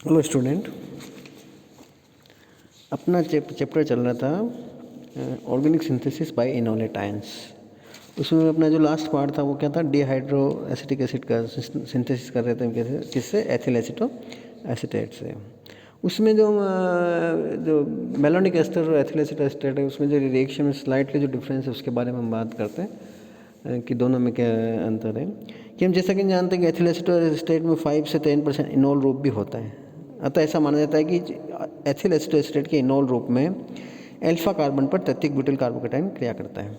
Hello student, अपना chapter चल रहा था organic synthesis by enolate ions. उसमें अपना जो लास्ट पार्ट था वो क्या था, डिहाइड्रो एसिटिक एसिड का सिंथेसिस कर रहे थे कैसे, किससे, एथिल एसिटो एसीटेट से। उसमें जो मेलोनिक एस्टर और एथिल एसिटो एसीटेट है, उसमें जो रिएक्शन में स्लाइटली जो डिफरेंस है उसके बारे में हम बात करते हैं कि दोनों में क्या अंतर है। कि हम जैसा कि जानते हैं कि एथिल एसिटो एसीटेट में 5 से 10% इनोल रूप भी होता है। अतः ऐसा माना जाता है कि एथिल एसिटो एसीटेट के इनोल रूप में अल्फा कार्बन पर तृतीयक ब्यूटिल कार्बोकेटाइन क्रिया करता है।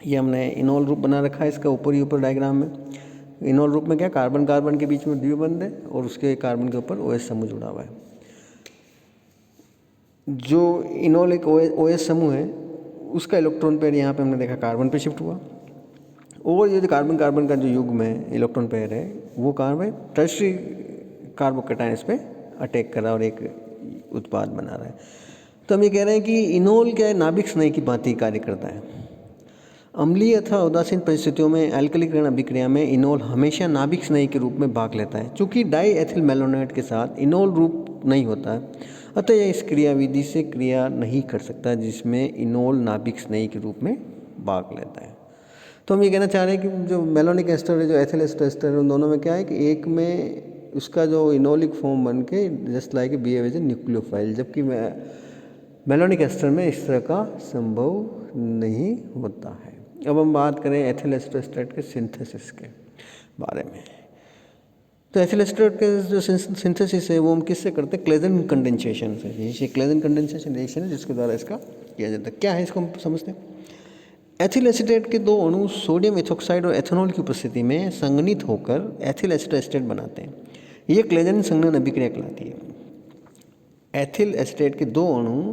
ये हमने इनोल रूप बना रखा है इसका ऊपर डायग्राम में। इनोल रूप में क्या, कार्बन कार्बन के बीच में द्विबंध है और उसके कार्बन के ऊपर OH समूह जुड़ा हुआ है। जो इनोल एक OH समूह है उसका इलेक्ट्रॉन पेयर यहाँ पे हमने देखा कार्बन पे शिफ्ट हुआ, और ये जो कार्बन कार्बन का जो युग्म है, इलेक्ट्रॉन पेयर है, वो कार्बन टर्शरी कार्बोकेटाइन इस पे अटैक कर रहा है और एक उत्पाद बना रहा है। तो हम ये कह रहे हैं कि इनोल क्या है, नाभिक स्नेह की भांति कार्य करता है। अम्लीय अथवा उदासीन परिस्थितियों में अल्कलीकरण अभिक्रिया में इनोल हमेशा नाभिक स्नेही के रूप में भाग लेता है। चूँकि डाई एथिल मेलोनेट के साथ इनोल रूप नहीं होता है, अतः यह इस क्रियाविधि से क्रिया नहीं कर सकता जिसमें इनोल नाभिक स्नेही के रूप में भाग लेता है। तो हम ये कहना चाह रहे हैं कि जो मेलोनिक एस्टर है, जो एथिल एस्टर है, उन दोनों में क्या है कि एक में उसका जो इनोलिक फॉर्म बन के just like behave as a nucleophile, जबकि मेलोनिक एस्टर में इस तरह का संभव नहीं होता है। अब हम बात करें एथिल एस्टर के सिंथेसिस के बारे में। तो एथिल एस्टर के जो सिंथेसिस है वो हम किससे करते हैं, क्लेजन कंडेंसेशन से। ये क्लेजन कंडेंसेशन रिएक्शन है जिसके द्वारा इसका किया जाता है। क्या है इसको हम समझते हैं। एथिल एसीटेट के दो अणु सोडियम इथोक्साइड और एथेनॉल की उपस्थिति में संघनित होकर एथिल एसीटेट बनाते हैं। ये क्लेजन संघनन अभिक्रिया कहलाती है। एथिल एसीटेट के दो अणु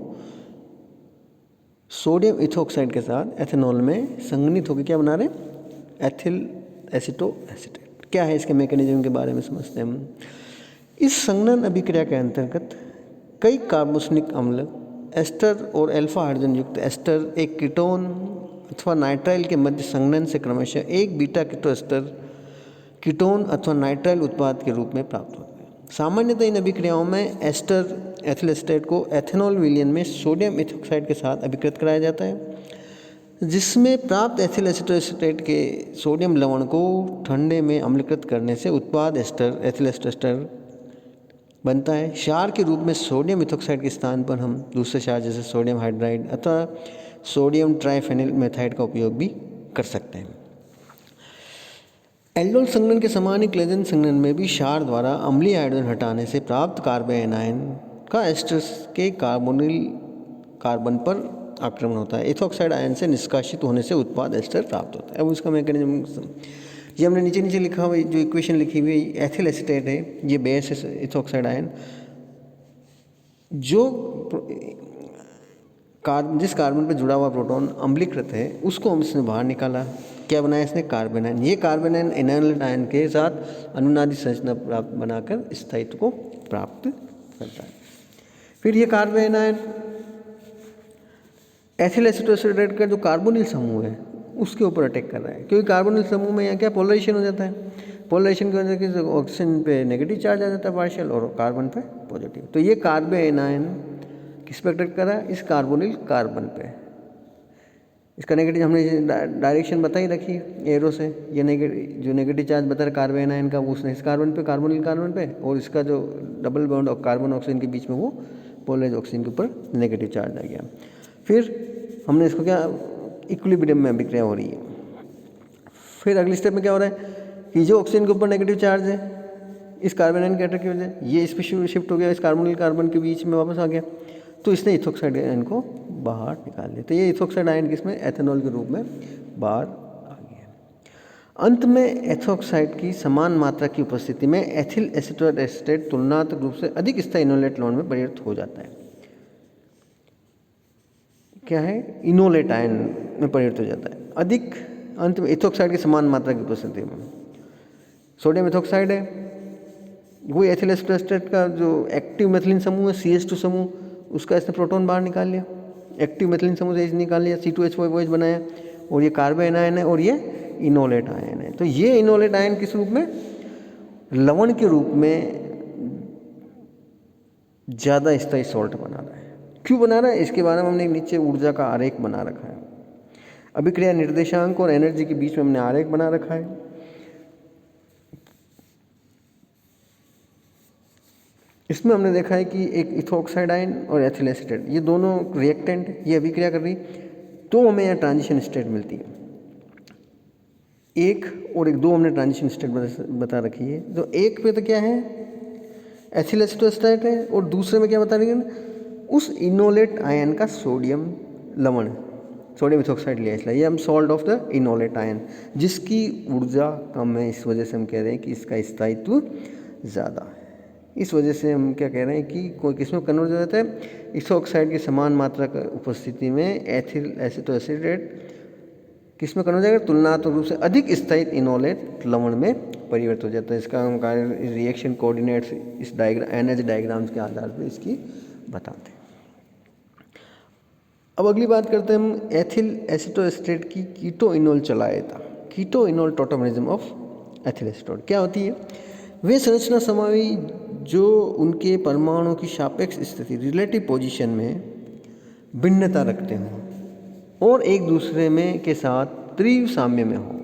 सोडियम इथोक्साइड के साथ एथेनॉल में संघनित होकर क्या बना रहे हैं, एथिल एसीटो एसीटेट। क्या है इसके मैकेनिज्म के बारे में समझते हैं हम। इस संघनन अभिक्रिया के अंतर्गत कई कार्बोक्सिलिक अम्ल एस्टर और अल्फा हाइड्रोजन युक्त एस्टर एक कीटोन अथवा नाइट्राइल के मध्य संघनन से क्रमशः एक बीटा कीटोएस्टर कीटोन अथवा नाइट्राइल उत्पाद के रूप में प्राप्त होते हैं। सामान्यतः इन अभिक्रियाओं में एस्टर एथिल एसीटेट को एथेनॉल विलयन में सोडियम इथोक्साइड के साथ अभिकृत कराया जाता है, जिसमें प्राप्त एथिल एसीटेट के सोडियम लवण को ठंडे में अम्लीकृत करने से उत्पाद एस्टर एथिल एस्टर बनता है। क्षार के रूप में सोडियम इथोक्साइड के स्थान पर हम दूसरे क्षार जैसे सोडियम हाइड्राइड अथवा सोडियम ट्राइफेनिल मेथाइड का उपयोग भी कर सकते हैं। एल्डोल संघनन के समान ही क्लेजन संघनन में भी क्षार द्वारा अम्लीय हाइड्रोजन हटाने से प्राप्त कार्बेनायन का एस्टर के कार्बोनिल कार्बन पर आक्रमण होता है। इथोक्साइड आयन से निष्कासित होने से उत्पाद एस्टर प्राप्त होता है। अब उसका मैकेनिज्म ये हमने नीचे लिखा हुआ, जो इक्वेशन लिखी हुई एथिल एसीटेट है, ये बेस है इथोक्साइड आयन, जो जिस कार्बन पर जुड़ा हुआ प्रोटॉन अम्लीकृत है उसको हम इसने बाहर निकाला। क्या बनाया इसने, कार्बन आयन। ये कार्बन आयन एनाइलेट आयन के साथ अनुनादी संरचना प्राप्त बनाकर स्थायित्व को प्राप्त करता है। फिर ये कार्बन आयन एथिल एसीटेट का जो कार्बोनिल समूह है उसके ऊपर अटैक कर रहा है, क्योंकि कार्बोनिल समूह में यहाँ क्या पोलराइजेशन हो जाता है। पोलराइजेशन की वजह से ऑक्सीजन पे नेगेटिव चार्ज आ जाता है पार्शियल और कार्बन पे पॉजिटिव। तो ये कार्बन आयन किस पे अटैक कर रहा है, इस कार्बोनिल कार्बन पे। इसका नेगेटिव हमने डायरेक्शन बताई रखी एरो से। ये जो नेगेटिव चार्ज बता रहा कार्बन आयन का, वो उसने इस कार्बन पे, कार्बोनिल कार्बन पे, और इसका जो डबल बॉन्ड और कार्बन ऑक्सीजन के बीच में वो पोलराइज ऑक्सीजन के ऊपर नेगेटिव चार्ज आ गया। फिर हमने इसको क्या, इक्विलिब्रियम में अभिक्रिया हो रही है। फिर अगली स्टेप में क्या हो रहा है कि जो ऑक्सीजन के ऊपर नेगेटिव चार्ज है इस कार्बन आयन के अटैक की वजह से, ये इस पर शिफ्ट हो गया, इस कार्बोनिल कार्बन के बीच में वापस आ गया, तो इसने इथोक्साइड आयन को बाहर निकाल दिया। तो ये इथोक्साइड आयन किसमें, एथेनॉल के रूप में बाहर आ गया। अंत में एथोक्साइड की समान मात्रा की उपस्थिति में एथिल एसीटेट तुलनात्मक रूप से अधिक स्थायी इनोलेट लवण में परिवर्तित हो जाता है। क्या है, इनोलेट आयन में परिवर्तित हो जाता है अधिक, अंत में इथोक्साइड की समान मात्रा की उपस्थिति में। सोडियम इथोक्साइड है, वही एथिल एसीटेट का जो एक्टिव मेथिलीन समूह है CH2 समूह, उसका इसने प्रोटॉन बाहर निकाल लिया, एक्टिव मेथिलीन समूह से निकाल लिया, C2H5OH बनाया, और ये कार्बन आयन है और ये इनोलेट आयन है। तो ये इनोलेट आयन किस रूप में, लवण के रूप में ज़्यादा स्थायी सॉल्ट बना रहा है। क्यों बना रहा है, इसके बारे में हमने नीचे ऊर्जा का आरेख बना रखा है। अभिक्रिया निर्देशांक और एनर्जी के बीच में हमने आरेख बना रखा है। इसमें हमने देखा है कि एक इथोक्साइड आयन और एथिल एसीटेट, ये दोनों रिएक्टेंट, ये अभिक्रिया कर रही, तो हमें यहाँ ट्रांजिशन स्टेट मिलती है। एक और एक दो हमने ट्रांजिशन स्टेट बता रखी है। तो एक पे तो क्या है, एथिल एसीटोएस्टेट है, और दूसरे में क्या बता रही है, उस इनोलेट आयन का सोडियम लवण, सोडियम इथोक्साइड लिया, इसलिए ये हम salt of the enolate ion, जिसकी ऊर्जा कम है, इस वजह से हम कह रहे हैं कि इसका स्थायित्व ज़्यादा है। इस वजह से हम क्या कह रहे हैं कि कोई किस में कन्वर्ट हो जाता है, इथोक्साइड की समान मात्रा की उपस्थिति में एथिल एसीटोएसिटेट किस में कन्वर्ट हो जाएगा, तुलनात्मक रूप से अधिक स्थायी इनोलेट लवण में परिवर्तित हो जाता है। इसका हम कार्य रिएक्शन कोऑर्डिनेट्स इस डायग्राम, एनर्जी डायग्राम्स के आधार पर इसकी बताते हैं। अब अगली बात करते हैं हम एथिल एसीटोएस्टेट की कीटो इनोल चलायता, keto enol tautomerism of ethyl acetone क्या होती है। वे संरचना समूह जो उनके परमाणुओं की सापेक्ष स्थिति, रिलेटिव पोजीशन में भिन्नता रखते हों और एक दूसरे में के साथ तीव्र साम्य में हो,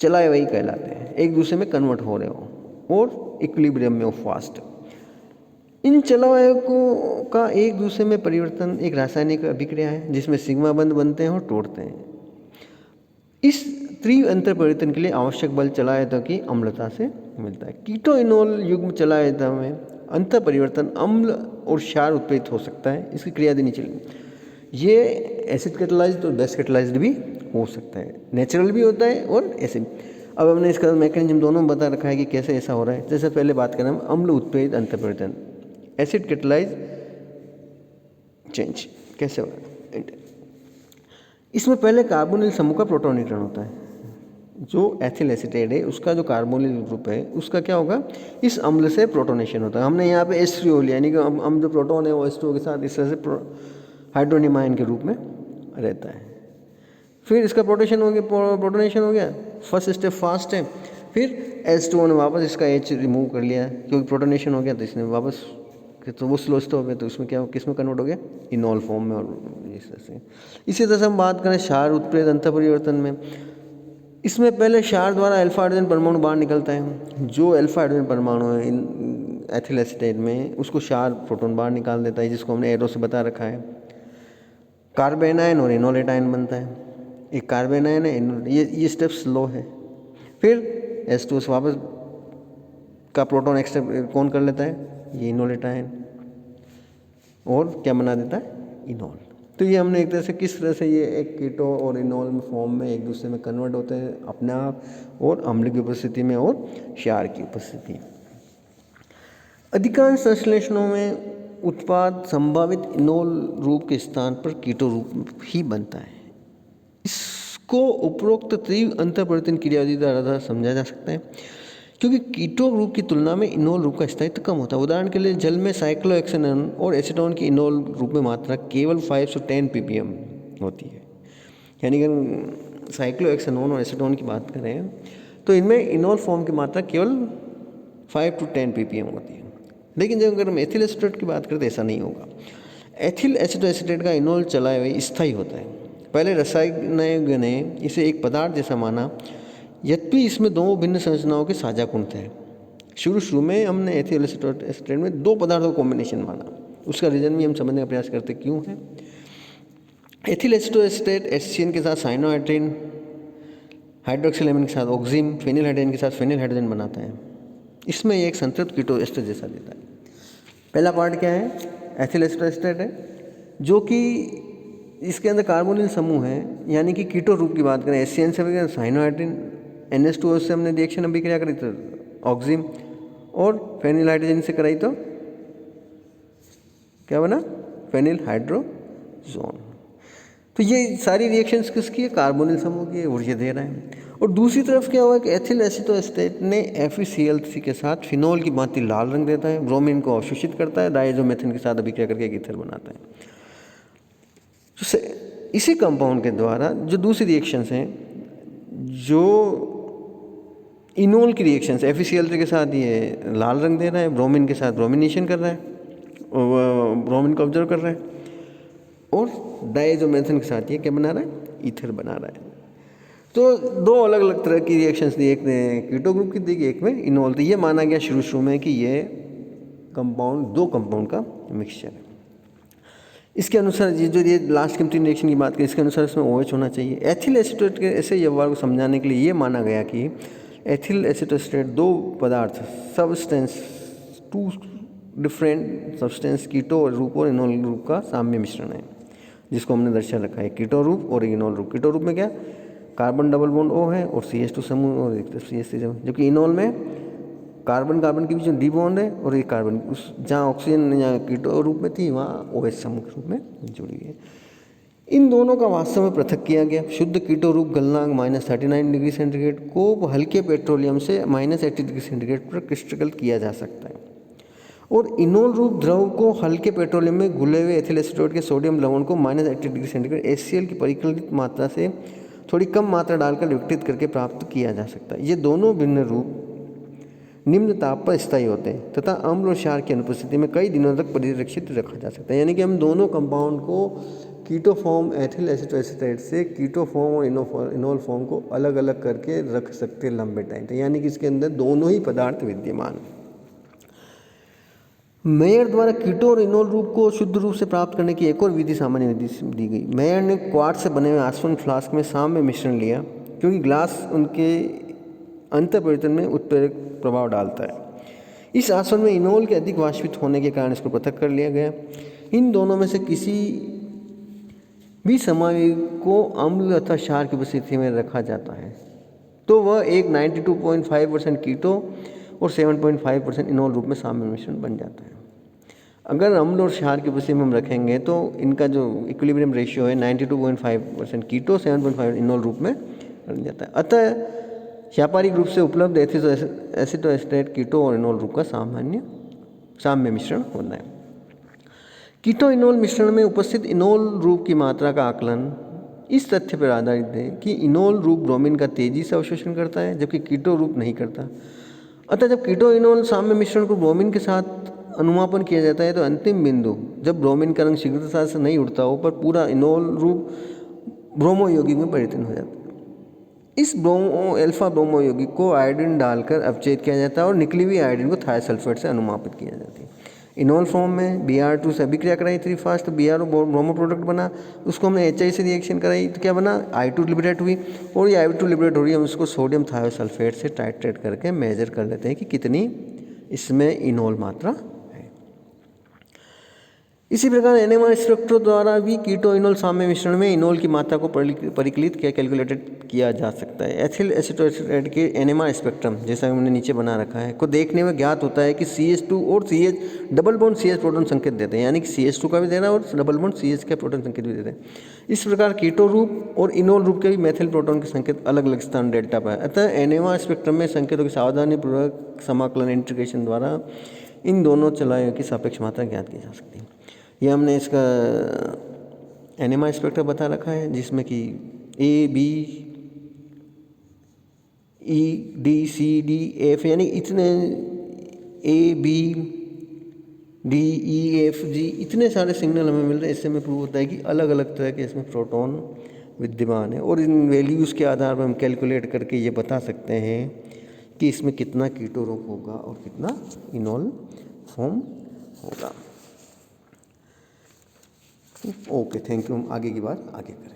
चलाए वही कहलाते हैं, एक दूसरे में कन्वर्ट हो रहे हो और इक्विलिब्रियम में हो, फास्ट। इन चलायकों का एक दूसरे में परिवर्तन एक रासायनिक अभिक्रिया है जिसमें सिग्मा बंध बनते हैं और टूटते हैं। इस तीव्र अंतर परिवर्तन के लिए आवश्यक बल चलायतों की अम्लता से मिलता है। कीटो इनोल युग्म चलायतों में अंतर परिवर्तन अम्ल और क्षार उत्प्रेरित हो सकता है। इसकी क्रियाविधि नीचे ये एसिड कैटालाइज्ड और बेस कैटालाइज्ड भी हो सकता है, नेचुरल भी होता है और एसिड। अब हमने इसका मैकेनिज्म दोनों बता रखा है कि कैसे ऐसा हो रहा है। जैसे पहले बात करें हम अम्ल उत्प्रेरित अंतर परिवर्तन, एसिड कैटालाइज चेंज कैसे हो रहा है। इसमें पहले कार्बोनिल समूह का प्रोटोनीकरण होता है। जो एथिल एसीटेट है उसका जो कार्बोनिल ग्रुप है उसका क्या होगा, इस अम्ल से प्रोटोनेशन होता है। हमने यहाँ पे H3O लिया, यानी कि हम जो प्रोटोन है वो H2O के साथ इस तरह से हाइड्रोनियम आयन के रूप में रहता है। फिर इसका प्रोटोनेशन हो गया, फर्स्ट स्टेप फास्ट है। फिर H2O ने वापस इसका H रिमूव कर लिया क्योंकि प्रोटोनेशन हो गया, तो इसने वापस, तो वो स्लो हो गया, तो इसमें क्या, किस में कन्वर्ट हो गया, इनोल फॉर्म में। और इस तरह से इसी तरह से हम बात करें क्षार उत्प्रेरित अंतर परिवर्तन में, इसमें पहले क्षार द्वारा अल्फा हाइड्रोजन परमाणु बाहर निकलता है। जो अल्फा हाइड्रोजन परमाणु है इन एथिल एसीटेट में, उसको क्षार प्रोटॉन बाहर निकाल देता है, जिसको हमने एरो से बता रखा है। कार्बन आयन और इनोलेट आयन बनता है। एक कार्बन आयन है, ये स्टेप स्लो है। फिर H2O से वापस का प्रोटॉन एक्सेप्ट कौन कर लेता है, ये इनोलेट आयन, और क्या बना देता है, इनोल। तो ये हमने एक तरह से किस तरह से ये एक कीटो और इनोल फॉर्म में एक दूसरे में कन्वर्ट होते हैं अपने आप, और अम्ल की उपस्थिति में और क्षार की उपस्थिति। अधिकांश संश्लेषणों में उत्पाद संभावित इनोल रूप के स्थान पर कीटो रूप ही बनता है। इसको उपरोक्त तीव्र अंतर परिवर्तन क्रियाविधि द्वारा समझा जा सकता है, क्योंकि कीटो ग्रुप की तुलना में इनोल ग्रुप का स्थायित्व कम होता है। उदाहरण के लिए जल में साइक्लोहेक्सेनॉन और एसीटोन की इनोल ग्रुप में मात्रा केवल 5 से 10 ppm होती है। यानी कि साइक्लोहेक्सेनॉन और एसीटोन की बात करें तो इनमें इनोल फॉर्म की मात्रा केवल 5 to 10 ppm होती है। लेकिन जब अगर हम एथिल एसीटेट की बात करें तो ऐसा नहीं होगा। एथिल एसीटोएसिटेट का इनोल चलाए हुए स्थायी होता है। पहले रसायनज्ञ ने इसे एक पदार्थ जैसा माना, यद्यपि इसमें दो भिन्न संरचनाओं के साझा गुण थे। शुरू में हमने एथिल एसीटेट में दो पदार्थों का कॉम्बिनेशन माना, उसका रीजन भी हम समझने का प्रयास करते क्यों है। एथिल एसीटोएसिटेट HCN के साथ साइनोहाइड्रिन, हाइड्रोक्सिल एमिन के साथ ऑक्सीम, फेनिल हाइड्रोजन के साथ फेनिल हाइड्रोजन बनाता है। इसमें एक संतृप्त कीटो एस्टर जैसा देता है। पहला पार्ट क्या है, एथिल एसीटोएसिटेट है, जो कि इसके अंदर कार्बोनिल समूह है, यानी कि कीटो रूप की बात करें HCN से साइनोहाइड्रिन, NH2O से हमने रिएक्शन अभिक्रिया करी तो ऑक्सीम, और फेनिल हाइड्रोजन से कराई तो क्या बना, फेनिल हाइड्रोजोन। तो ये सारी रिएक्शंस किसकी है, कार्बोनिल समूह की है, ऊर्जा दे रहा है। और दूसरी तरफ क्या हुआ कि एथिल एसीटोएसिटेट ने FeCl3 के साथ फिनोल की भांति लाल रंग देता है, ब्रोमीन को अवशोषित करता है, डायजोमेथेन के साथ अभिक्रिया करके एक ईथर बनाता है। तो इसी कंपाउंड के द्वारा जो दूसरी रिएक्शंस हैं, जो इनोल की रिएक्शंस, FeCl3 के साथ ये लाल रंग दे रहा है, ब्रोमीन के साथ ब्रोमिनेशन कर रहा है, ब्रोमीन को ऑब्जर्व कर रहा है और डायजोमेथन के साथ ये क्या बना रहा है, ईथर बना रहा है। तो दो अलग अलग तरह की रिएक्शंस दी, एक ने कीटो ग्रुप की दी, एक में इनोल। तो ये माना गया शुरू में कि ये कंपाउंड दो कंपाउंड का मिक्सचर है। इसके अनुसार ये लास्ट की 3 रिएक्शन की बात करें, इसके अनुसार इसमें OH होना चाहिए। एथिल एसीटोएट के ऐसे व्यवहार को समझाने के लिए ये माना गया कि एथिल एसीटोएस्टेट दो पदार्थ सब्सटेंस, 2 डिफरेंट सब्सटेंस कीटो रूप और इनोल रूप का साम्य मिश्रण है, जिसको हमने दर्शा रखा है कीटो रूप और इनोल रूप। कीटो रूप में क्या, कार्बन डबल बॉन्ड O है और CH2 समूह और एक CH3 समूह, जबकि इनोल में कार्बन कार्बन के बीच में डी बॉन्ड है और एक कार्बन उस जहाँ ऑक्सीजन यहाँ कीटो रूप में थी वहाँ OH समूह के रूप में जुड़ी है। इन दोनों का वास्तव में पृथक किया गया। शुद्ध कीटो रूप गलनांक -39 डिग्री सेंटीग्रेड को हल्के पेट्रोलियम से -80 डिग्री सेंटीग्रेड पर क्रिस्टल किया जा सकता है और इनोल रूप द्रव को हल्के पेट्रोलियम में घुले हुए एथिल एसीटोएट के सोडियम लवण को -80 डिग्री सेंटीग्रेड HCl की परिकलित मात्रा से थोड़ी कम मात्रा डालकर विघटित करके प्राप्त किया जा सकता है। ये दोनों भिन्न रूप निम्न ताप पर स्थायी होते हैं तथा अम्ल और क्षार की अनुपस्थिति में कई दिनों तक परिरक्षित रखा जा सकता है। यानी कि हम दोनों कंपाउंड को कीटो फॉर्म एथिल एसीटोएस्टेट से कीटो फॉर्म और इनोल फॉर्म को अलग अलग करके रख सकते हैं लंबे टाइम तक, यानी कि इसके अंदर दोनों ही पदार्थ विद्यमान हैं। मेयर द्वारा कीटो और इनोल रूप को शुद्ध रूप से प्राप्त करने की एक और विधि सामान्य विधि दी गई। मेयर ने क्वार्ट्ज से बने हुए आसवन फ्लास्क में साम्य मिश्रण लिया, क्योंकि ग्लास उनके अंतर परिवर्तन में उत्प्रेरक प्रभाव डालता है। इस आसवन में इनोल के अधिक वाष्पित होने के कारण इसको पृथक कर लिया गया। इन दोनों में से किसी भी समयौगिक को अम्ल अथवा क्षार की उपस्थिति में रखा जाता है तो वह एक 92.5% कीटो और 7.5% इनोल रूप में साम्य मिश्रण बन जाता है। अगर अम्ल और क्षार की उपस्थिति में हम रखेंगे तो इनका जो इक्विलिब्रियम रेशियो है 92.5% कीटो 7.5 इनोल रूप में बन जाता है। अतः व्यापारिक रूप से उपलब्ध एसीटोएस्टेट कीटो और इनोल रूप का साम्य मिश्रण होता है। कीटो इनोल मिश्रण में उपस्थित इनोल रूप की मात्रा का आकलन इस तथ्य पर आधारित है कि इनोल रूप ब्रोमीन का तेजी से अवशोषण करता है जबकि कीटो रूप नहीं करता। अतः जब कीटो इनोल साम्य मिश्रण को ब्रोमीन के साथ अनुमापन किया जाता है तो अंतिम बिंदु जब ब्रोमीन का रंग शीघ्रता से नहीं उड़ता हो पर पूरा इनोल रूप ब्रोमो यौगिक में परिवर्तन हो जाता है। इस अल्फा ब्रोमो यौगिक को आयोडीन डालकर अपचयित किया जाता है और निकली हुई आयोडीन को थायोसल्फेट से अनुमापित किया जाता है। इनोल फॉर्म में Br2 से अभिक्रिया कराई 3 फास्ट, तो Br ब्रोमो प्रोडक्ट बना, उसको हमने HI से रिएक्शन कराई तो क्या बना, I2 लिबरेट हुई और ये I2 लिबरेट हो रही है, हम उसको सोडियम थायोसल्फेट से टाइट्रेट करके मेजर कर लेते हैं कि कितनी इसमें इनोल मात्रा है। इसी प्रकार NMR स्पेक्ट्रो द्वारा भी कीटो इनोल साम्य मिश्रण में इनोल की मात्रा को परिकलित कैलकुलेटेड किया जा सकता है। एथिल एसीटोएस्टेट के NMR स्पेक्ट्रम जैसा हमने नीचे बना रखा है को देखने में ज्ञात होता है कि CH2 और CH double bond CH proton संकेत देते हैं, यानी कि CH2 का भी दे रहा है और डबल बॉन्ड CH का प्रोटॉन संकेत भी देते हैं। इस प्रकार कीटो रूप और इनोल रूप के भी मेथिल प्रोटॉन के संकेत अलग अलग स्थान डेल्टा पर है। अतः NMR स्पेक्ट्रम में संकेतों की सावधानीपूर्वक समाकलन इंटीग्रेशन द्वारा इन दोनों चलायों की सापेक्ष मात्रा ज्ञात की जा सकती है। यह हमने इसका NMR स्पेक्ट्रम बता रखा है जिसमें कि A, B, E, D, C, D, F यानी इतने A, B, D, E, F, G इतने सारे सिग्नल हमें मिल रहे हैं। इससे हमें प्रूव होता है कि अलग अलग तरह के इसमें प्रोटॉन विद्यमान है और इन वैल्यूज़ के आधार पर हम कैलकुलेट करके ये बता सकते हैं कि इसमें कितना कीटो रूप होगा और कितना इनोल फॉर्म होगा। Okay, thank you. हम आगे की बात आगे करें।